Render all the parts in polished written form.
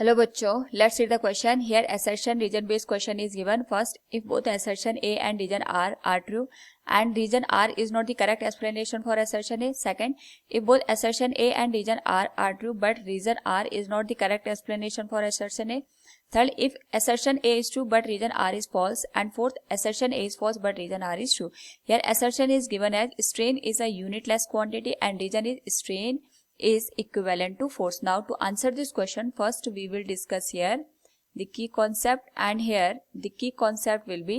Hello बच्चों, let's read the question. Here assertion region based question is given. First, if both assertion A and region R are true and region R is not the correct explanation for assertion A. Second, if both assertion A and region R are true but region R is not the correct explanation for assertion A. Third, if assertion A is true but region R is false. And fourth, assertion A is false but region R is true. Here assertion is given as strain is a unitless quantity and region is strain is equivalent to force. Now to answer this question, first we will discuss here the key concept, and here the key concept will be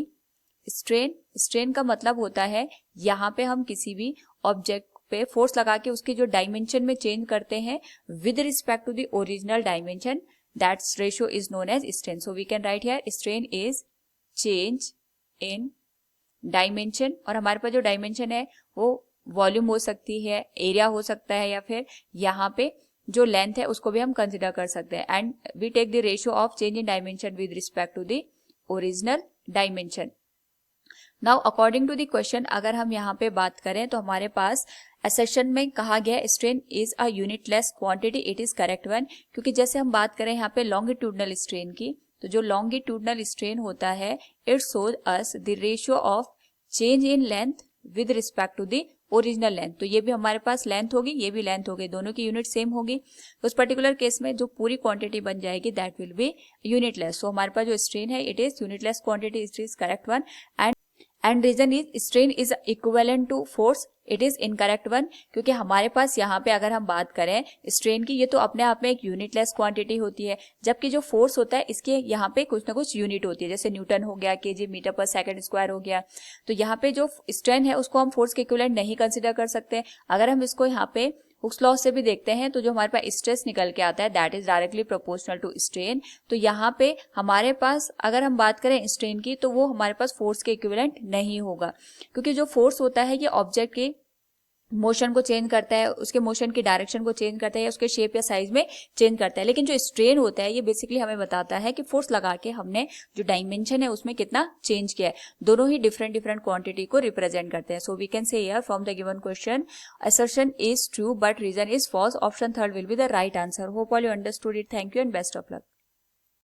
strain. strain का मतलब होता है यहाँ पे हम किसी भी object पे फोर्स लगा के उसकी जो डायमेंशन में चेंज करते हैं with respect to the original dimension, that's ratio is known as strain. So we can write here strain is change in dimension, और हमारे पास जो डायमेंशन है वो वॉल्यूम हो सकती है, एरिया हो सकता है, या फिर यहाँ पे जो लेंथ है उसको भी हम कंसिडर कर सकते हैं. And we take the ratio of change in dimension with respect to the original dimension. Now according to the question अगर हम यहाँ पे बात करें तो हमारे पास असर्शन में कहा गया strain is a unitless quantity. It is correct one, क्योंकि जैसे हम बात करें यहाँ पे लॉन्गिट्यूडनल स्ट्रेन की, तो जो लॉन्गिट्यूडनल स्ट्रेन होता है it shows us the ratio of change in length with respect to the original length. तो ये भी हमारे पास लेंथ होगी, ये भी लेंथ होगी, दोनों की यूनिट सेम होगी. तो उस पर्टिकुलर केस में जो पूरी क्वांटिटी बन जाएगी that will be unitless. So हमारे पास जो स्ट्रेन है it is unitless quantity, it is correct one. And reason is strain is equivalent to force, it is incorrect one, क्योंकि हमारे पास यहाँ पे अगर हम बात करें स्ट्रेन की, ये तो अपने आप में एक यूनिटलेस क्वांटिटी होती है, जबकि जो फोर्स होता है इसके यहाँ पे कुछ ना कुछ यूनिट होती है, जैसे न्यूटन हो गया, केजी मीटर पर सेकंड स्क्वायर हो गया. तो यहाँ पे जो स्ट्रेन है उसको हम फोर्स के इक्विवेलेंट नहीं कंसिडर कर सकते. अगर हम इसको यहाँ पे हुक्स लॉ से भी देखते हैं तो जो हमारे पास स्ट्रेस निकल के आता है that is directly proportional to strain. तो यहाँ पे हमारे पास अगर हम बात करें स्ट्रेन की तो वो हमारे पास फोर्स के इक्विवेलेंट नहीं होगा, क्योंकि जो फोर्स होता है ये ऑब्जेक्ट के मोशन को चेंज करता है, उसके मोशन की डायरेक्शन को चेंज करता है या उसके शेप या साइज में चेंज करता है. लेकिन जो स्ट्रेन होता है ये बेसिकली हमें बताता है कि फोर्स लगा के हमने जो डायमेंशन है उसमें कितना चेंज किया है. दोनों ही डिफरेंट डिफरेंट क्वांटिटी को रिप्रेजेंट करते हैं. So we can say here from the given question assertion is true but reason is false. Option third will be the right answer. Hope all you understood it. Thank you and best of luck.